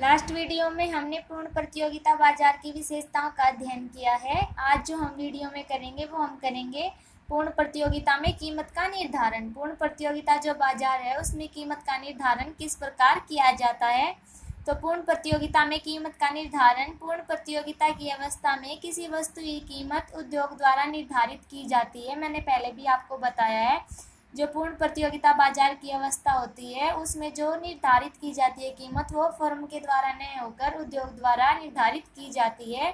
Last video में हमने पूर्ण प्रतियोगिता बाजार की विशेषताओं का अध्ययन किया है। आज जो हम वीडियो में करेंगे वो हम करेंगे पूर्ण प्रतियोगिता में कीमत का निर्धारण। पूर्ण प्रतियोगिता जो बाजार है उसमें कीमत का निर्धारण किस प्रकार किया जाता है। तो पूर्ण प्रतियोगिता में कीमत का निर्धारण, पूर्ण प्रतियोगिता की अवस्था में किसी वस्तु की कीमत उद्योग द्वारा निर्धारित की जाती है। मैंने पहले भी आपको बताया है, जो पूर्ण प्रतियोगिता बाजार की अवस्था होती है उसमें जो निर्धारित की जाती है कीमत, वो फर्म के द्वारा नहीं होकर उद्योग द्वारा निर्धारित की जाती है।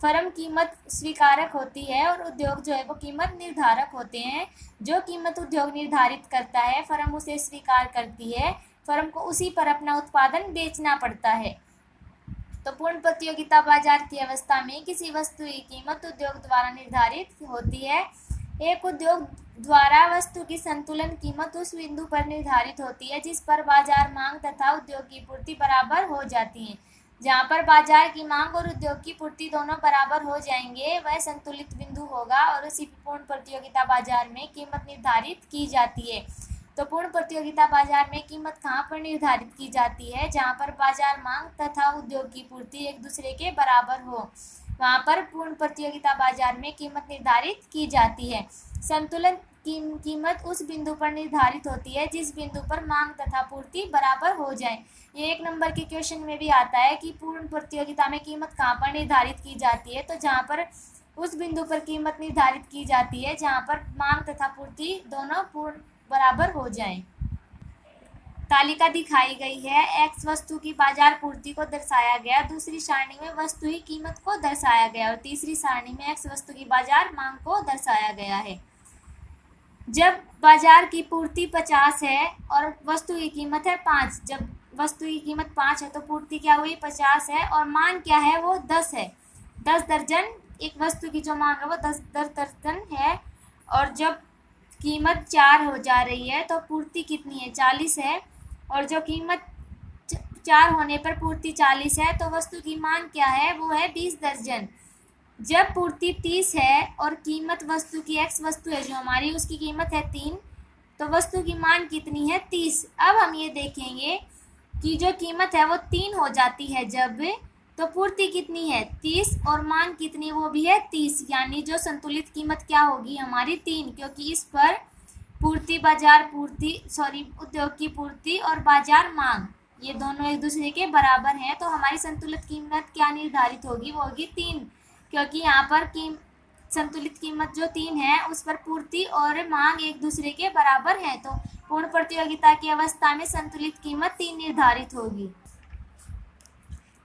फर्म कीमत स्वीकारक होती है और उद्योग जो है वो कीमत निर्धारक होते हैं। जो कीमत उद्योग निर्धारित करता है फर्म उसे स्वीकार करती है। फर्म को उसी पर अपना उत्पादन बेचना पड़ता है। तो पूर्ण प्रतियोगिता बाजार की अवस्था में किसी वस्तु की कीमत उद्योग द्वारा निर्धारित होती है। एक उद्योग द्वारा वस्तु की संतुलन कीमत उस बिंदु पर निर्धारित होती है जिस पर बाजार मांग तथा उद्योग की पूर्ति बराबर हो जाती है। जहाँ पर बाजार की मांग और उद्योग की पूर्ति दोनों बराबर हो जाएंगे वह संतुलित बिंदु होगा और उसी पूर्ण प्रतियोगिता बाजार में कीमत निर्धारित की जाती है। तो पूर्ण प्रतियोगिता बाजार में कीमत कहाँ पर निर्धारित की जाती है? जहाँ पर बाजार मांग तथा उद्योग की पूर्ति एक दूसरे के बराबर हो, वहाँ पर पूर्ण प्रतियोगिता बाजार में कीमत निर्धारित की जाती है। संतुलन कीमत उस बिंदु पर निर्धारित होती है जिस बिंदु पर मांग तथा पूर्ति बराबर हो जाए। ये 1 नंबर के क्वेश्चन में भी आता है कि पूर्ण प्रतियोगिता में कीमत कहाँ पर निर्धारित की जाती है। तो जहाँ पर उस बिंदु पर कीमत निर्धारित की जाती है जहाँ पर मांग तथा पूर्ति दोनों पूर्ण बराबर हो जाएं। तालिका दिखाई गई है। एक्स वस्तु की बाजार पूर्ति को दर्शाया गया, दूसरी सारणी में वस्तु की कीमत को दर्शाया गया और तीसरी सारणी में एक्स वस्तु की बाजार मांग को दर्शाया गया है। जब बाजार की पूर्ति 50 है और वस्तु की कीमत है 5, जब वस्तु की कीमत 5 है तो पूर्ति क्या हुई 50 है और मांग क्या है वो 10 है। 10 दर्जन एक वस्तु की जो मांग है वो 10 दर्जन है। और जब कीमत 4 हो जा रही है तो पूर्ति कितनी है 40 है और जो कीमत 4 होने पर पूर्ति 40 है तो वस्तु की मांग क्या है वो है 20 दर्जन। जब पूर्ति 30 है और कीमत वस्तु की एक्स वस्तु है जो हमारी उसकी कीमत है 3, तो वस्तु की मांग कितनी है 30। अब हम ये देखेंगे कि जो कीमत है वो 3 हो जाती है जब, तो पूर्ति कितनी है 30 और मांग कितनी वो भी है 30, यानी जो संतुलित कीमत क्या होगी हमारी 3, क्योंकि इस पर पूर्ति बाजार उद्योग की पूर्ति और बाजार मांग ये दोनों एक दूसरे के बराबर हैं। तो हमारी संतुलित कीमत क्या निर्धारित होगी वो होगी 3, क्योंकि यहाँ पर संतुलित कीमत जो 3 है उस पर पूर्ति और मांग एक दूसरे के बराबर है। तो पूर्ण प्रतियोगिता की अवस्था में संतुलित कीमत 3 निर्धारित होगी।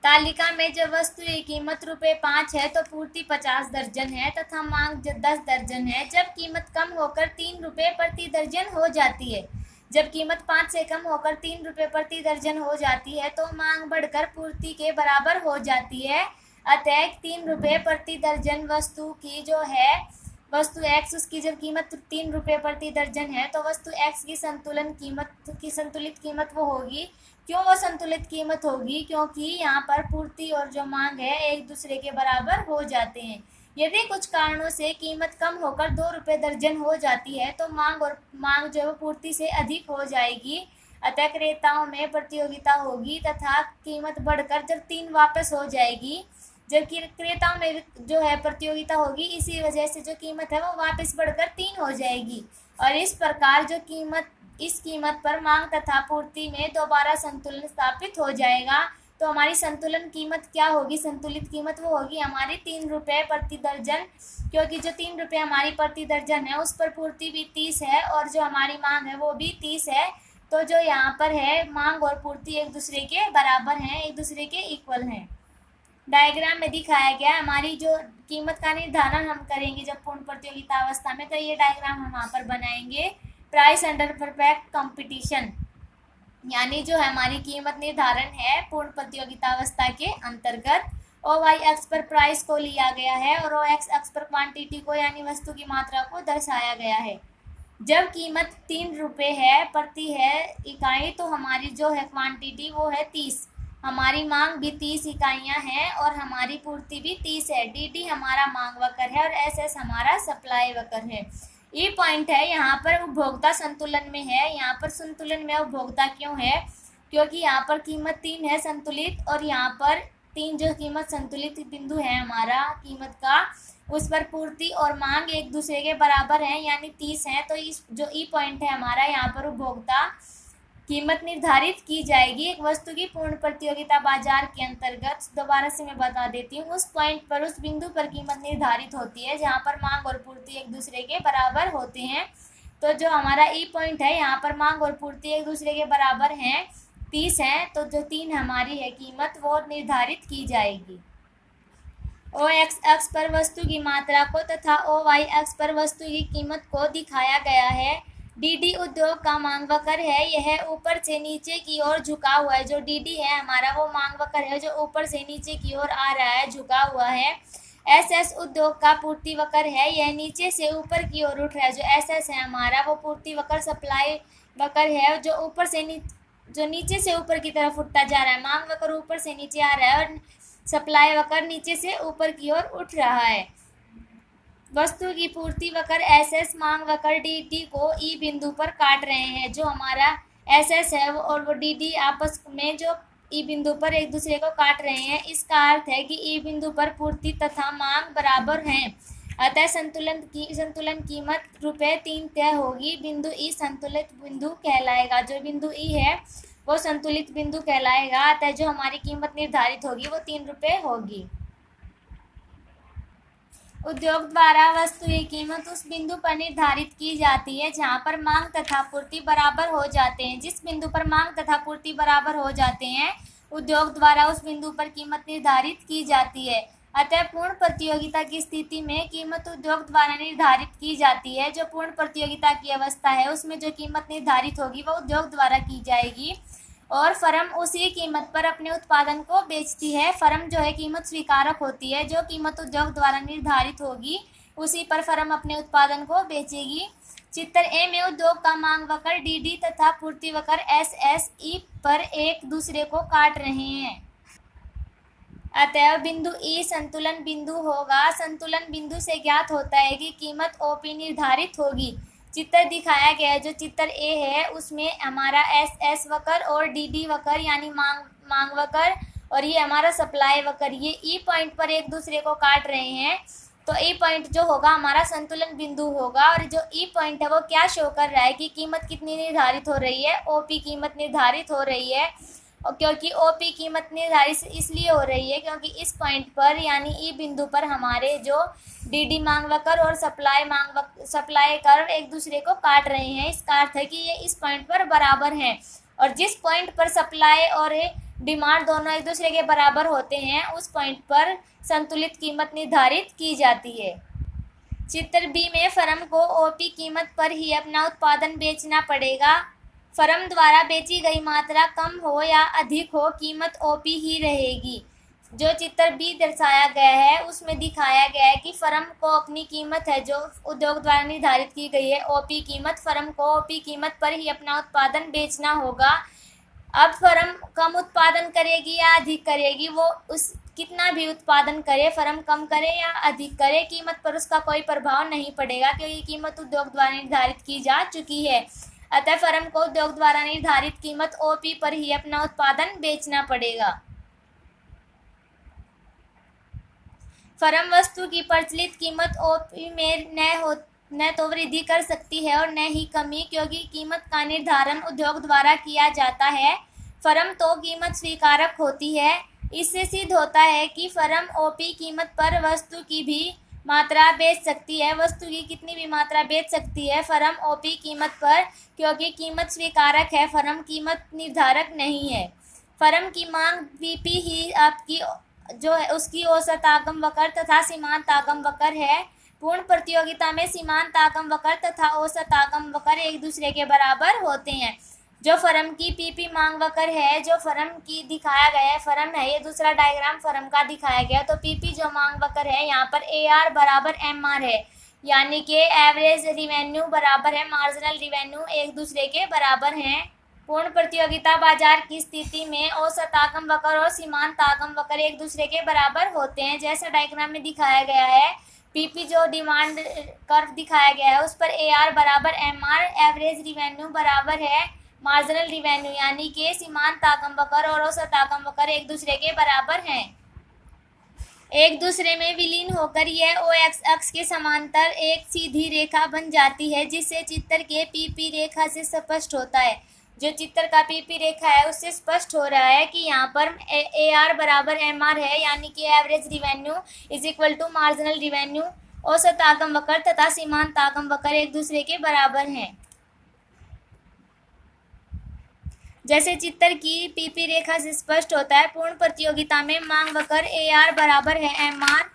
तालिका में जब वस्तु की कीमत ₹5 है तो पूर्ति 50 दर्जन है तथा मांग 10 दर्जन है। जब कीमत कम होकर ₹3 प्रति दर्जन हो जाती है, जब कीमत 5 से कम होकर ₹3 प्रति दर्जन हो जाती है तो मांग बढ़कर पूर्ति के बराबर हो जाती है। अतः ₹3 प्रति दर्जन वस्तु की जो है वस्तु एक्स, उसकी जब कीमत ₹3 प्रति दर्जन है तो वस्तु एक्स की संतुलित कीमत वो होगी। क्यों वो संतुलित कीमत होगी? क्योंकि यहाँ पर पूर्ति और जो मांग है एक दूसरे के बराबर हो जाते हैं। यदि कुछ कारणों से कीमत कम होकर ₹2 दर्जन हो जाती है तो मांग जो है वो पूर्ति से अधिक हो जाएगी। अतः क्रेताओं में प्रतियोगिता होगी तथा कीमत बढ़कर जब 3 वापस हो जाएगी, जबकि क्रेताओं में जो है प्रतियोगिता होगी, इसी वजह से जो कीमत है वो वापस बढ़कर 3 हो जाएगी और इस प्रकार जो इस कीमत पर मांग तथा पूर्ति में दोबारा संतुलन स्थापित हो जाएगा। तो हमारी संतुलन कीमत क्या होगी? संतुलित कीमत वो होगी हमारी ₹3 प्रति दर्जन, क्योंकि जो ₹3 हमारी प्रति दर्जन है उस पर पूर्ति भी 30 है और जो हमारी मांग है वो भी 30 है। तो जो यहाँ पर है मांग और पूर्ति एक दूसरे के बराबर हैं, एक दूसरे के इक्वल हैं। डायग्राम में दिखाया गया हमारी जो कीमत का निर्धारण हम करेंगे जब पूर्ण प्रतियोगिता अवस्था में, तो ये डायग्राम हम वहाँ पर बनाएंगे। प्राइस अंडर परफेक्ट कंपटीशन, यानी जो है हमारी कीमत निर्धारण है पूर्ण प्रतियोगिता अवस्था के अंतर्गत। OY अक्ष पर प्राइस को लिया गया है और OX अक्ष पर क्वांटिटी को यानी वस्तु की मात्रा को दर्शाया गया है। जब कीमत ₹3 है प्रति इकाई तो हमारी जो है क्वांटिटी वो है 30, हमारी मांग भी 30 इकाइयाँ हैं और हमारी पूर्ति भी 30 है। DD हमारा मांग वक्र है और SS हमारा सप्लाई वक्र है। ये पॉइंट है, यहाँ पर उपभोक्ता संतुलन में है। यहाँ पर संतुलन में उपभोक्ता क्यों है? क्योंकि यहाँ पर कीमत 3 है संतुलित, और यहाँ पर 3 जो कीमत संतुलित बिंदु है हमारा कीमत का, उस पर पूर्ति और मांग एक दूसरे के बराबर हैं, यानी 30 है। तो इस जो ई पॉइंट है हमारा, यहाँ पर उपभोक्ता कीमत निर्धारित की जाएगी एक वस्तु की पूर्ण प्रतियोगिता बाजार के अंतर्गत। दोबारा से मैं बता देती हूँ, उस पॉइंट पर, उस बिंदु पर कीमत निर्धारित होती है जहाँ पर मांग और पूर्ति एक दूसरे के बराबर होते हैं। तो जो हमारा ई पॉइंट है, यहाँ पर मांग और पूर्ति एक दूसरे के बराबर हैं, 30 है। तो जो 3 हमारी है कीमत, वो निर्धारित की जाएगी। ओ एक्स अक्ष पर वस्तु की मात्रा को तथा ओ वाई अक्ष पर वस्तु की कीमत को दिखाया गया है। डीडी उद्योग का मांग वक्र है, यह ऊपर से नीचे की ओर झुका हुआ है। जो डीडी है हमारा, वो मांग वक्र है जो ऊपर से नीचे की ओर आ रहा है, झुका हुआ है। एस एस उद्योग का पूर्ति वक्र है, यह नीचे से ऊपर की ओर उठ रहा है। जो एस एस है हमारा, वो पूर्ति वक्र सप्लाई वक्र है, जो ऊपर से जो नीचे से ऊपर की तरफ उठता जा रहा है। मांग वक्र ऊपर से नीचे आ रहा है और सप्लाई वक्र नीचे से ऊपर की ओर उठ रहा है। वस्तु की पूर्ति वक्र एस एस मांग वक्र डी डी को ई बिंदु पर काट रहे हैं। जो हमारा एस एस है और वो डी डी आपस में जो ई बिंदु पर एक दूसरे को काट रहे हैं, इसका अर्थ है कि ई बिंदु पर पूर्ति तथा मांग बराबर हैं। अतः संतुलन कीमत ₹3 तय होगी। बिंदु ई संतुलित बिंदु कहलाएगा। जो बिंदु ई है वो संतुलित बिंदु कहलाएगा। अतः जो हमारी कीमत निर्धारित होगी वो ₹3 होगी। उद्योग द्वारा वस्तु की कीमत उस बिंदु पर निर्धारित की जाती है जहां पर मांग तथा पूर्ति बराबर हो जाते हैं। जिस बिंदु पर मांग तथा पूर्ति बराबर हो जाते हैं, उद्योग द्वारा उस बिंदु पर कीमत निर्धारित की जाती है। अतः पूर्ण प्रतियोगिता की स्थिति में कीमत उद्योग द्वारा निर्धारित की जाती है। जो पूर्ण प्रतियोगिता की अवस्था है, उसमें जो कीमत निर्धारित होगी वो उद्योग द्वारा की जाएगी और फर्म उसी कीमत पर अपने उत्पादन को बेचती है। फर्म जो है कीमत स्वीकारक होती है। जो कीमत उद्योग द्वारा निर्धारित होगी उसी पर फर्म अपने उत्पादन को बेचेगी। चित्र ए में उद्योग का मांग वक्र डी डी तथा पूर्ति वक्र एस एस ई पर एक दूसरे को काट रहे हैं। अतः बिंदु ई संतुलन बिंदु होगा। संतुलन बिंदु से ज्ञात होता है कि कीमत ओपी निर्धारित होगी। चित्र दिखाया गया है, जो चित्र ए है, उसमें हमारा एस एस वक्र और डी डी वक्र यानी मांग वक्र और ये हमारा सप्लाई वक्र, ये ई पॉइंट पर एक दूसरे को काट रहे हैं। तो ई पॉइंट जो होगा हमारा संतुलन बिंदु होगा। और जो ई पॉइंट है वो क्या शो कर रहा है कि कीमत कितनी निर्धारित हो रही है, ओपी कीमत निर्धारित हो रही है। और क्योंकि ओपी कीमत निर्धारित इसलिए हो रही है क्योंकि इस पॉइंट पर यानी ई बिंदु पर हमारे जो डीडी मांग वक्र और सप्लाई कर एक दूसरे को काट रहे हैं। इसका अर्थ है कि ये इस पॉइंट पर बराबर हैं। और जिस पॉइंट पर सप्लाई और डिमांड दोनों एक दूसरे के बराबर होते हैं, उस पॉइंट पर संतुलित कीमत निर्धारित की जाती है। चित्र बी में फर्म को ओपी कीमत पर ही अपना उत्पादन बेचना पड़ेगा। फर्म द्वारा बेची गई मात्रा कम हो या अधिक हो, कीमत ओपी ही रहेगी। जो चित्र बी दर्शाया गया है उसमें दिखाया गया है कि फर्म को अपनी कीमत है जो उद्योग द्वारा निर्धारित की गई है, ओपी कीमत, फर्म को ओपी कीमत पर ही अपना उत्पादन बेचना होगा। अब फर्म कम उत्पादन करेगी या अधिक करेगी, वो उस कितना भी उत्पादन करे, फर्म कम करे या अधिक करे, कीमत पर उसका कोई प्रभाव नहीं पड़ेगा क्योंकि कीमत उद्योग द्वारा निर्धारित की जा चुकी है। अतः फर्म को उद्योग द्वारा निर्धारित कीमत ओपी पर ही अपना उत्पादन बेचना पड़ेगा। फर्म वस्तु की प्रचलित कीमत ओपी में न तो वृद्धि कर सकती है और न ही कमी, क्योंकि कीमत का निर्धारण उद्योग द्वारा किया जाता है। फर्म तो कीमत स्वीकारक होती है। इससे सिद्ध होता है कि फर्म ओपी कीमत पर वस्तु की भी मात्रा बेच सकती है। वस्तु की कितनी भी मात्रा बेच सकती है फर्म ओपी कीमत पर, क्योंकि कीमत स्वीकारक है, फर्म कीमत निर्धारक नहीं है। फर्म की मांग वीपी ही आपकी जो है उसकी औसत आगम वक्र तथा सीमांत आगम वक्र है। पूर्ण प्रतियोगिता में सीमांत आगम वक्र तथा औसत आगम वक्र एक दूसरे के बराबर होते हैं। जो फर्म की पीपी मांग वक्र है, जो फर्म की दिखाया गया है, फर्म है, ये दूसरा डायग्राम फर्म का दिखाया गया। तो पीपी जो मांग वक्र है, यहाँ पर AR बराबर MR है, यानी कि एवरेज रिवेन्यू बराबर है मार्जिनल रिवेन्यू, एक दूसरे के बराबर हैं। पूर्ण प्रतियोगिता बाजार की स्थिति में औसत आगम वक्र और सीमांत आगम वक्र एक दूसरे के बराबर होते हैं। जैसा डायग्राम में दिखाया गया है, पीपी जो डिमांड कर्व दिखाया गया है उस पर AR बराबर MR, एवरेज रिवेन्यू बराबर है मार्जिनल रिवेन्यू यानी कि सीमांत आगम वक्र और औसत आगम वक्र एक दूसरे के बराबर हैं, एक दूसरे में विलीन होकर यह ओ एक्स अक्ष के समांतर एक सीधी रेखा बन जाती है, जिससे चित्र के पीपी रेखा से स्पष्ट होता है। जो चित्र का पीपी रेखा है उससे स्पष्ट हो रहा है कि यहाँ पर ए आर बराबर एम आर है, यानी कि average revenue is equal to marginal revenue. औसत आगम वक्र तथा सीमांत आगम वक्र एक दूसरे के बराबर हैं। जैसे चित्र की पीपी रेखा से स्पष्ट होता है, पूर्ण प्रतियोगिता में मांग वक्र ए आर बराबर है एम आर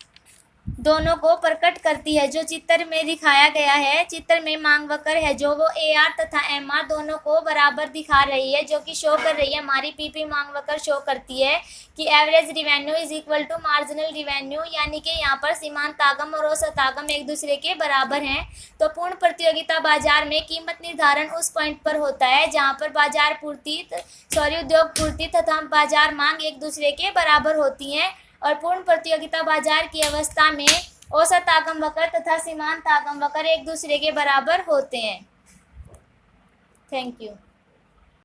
दोनों को प्रकट करती है। जो चित्र में दिखाया गया है, चित्र में मांग वक्र है जो वो ए आर तथा एम आर दोनों को बराबर दिखा रही है, जो कि शो कर रही है, हमारी पीपी मांग वक्र शो करती है कि average revenue is equal to marginal revenue, यानी कि यहाँ पर सीमांत आगम और औसत आगम एक दूसरे के बराबर हैं। तो पूर्ण प्रतियोगिता बाजार में कीमत निर्धारण उस पॉइंट पर होता है जहाँ पर उद्योग पूर्ति तथा बाजार मांग एक दूसरे के बराबर होती हैं, और पूर्ण प्रतियोगिता बाजार की अवस्था में औसत आगम वक्र तथा सीमांत आगम वक्र एक दूसरे के बराबर होते हैं। Thank you.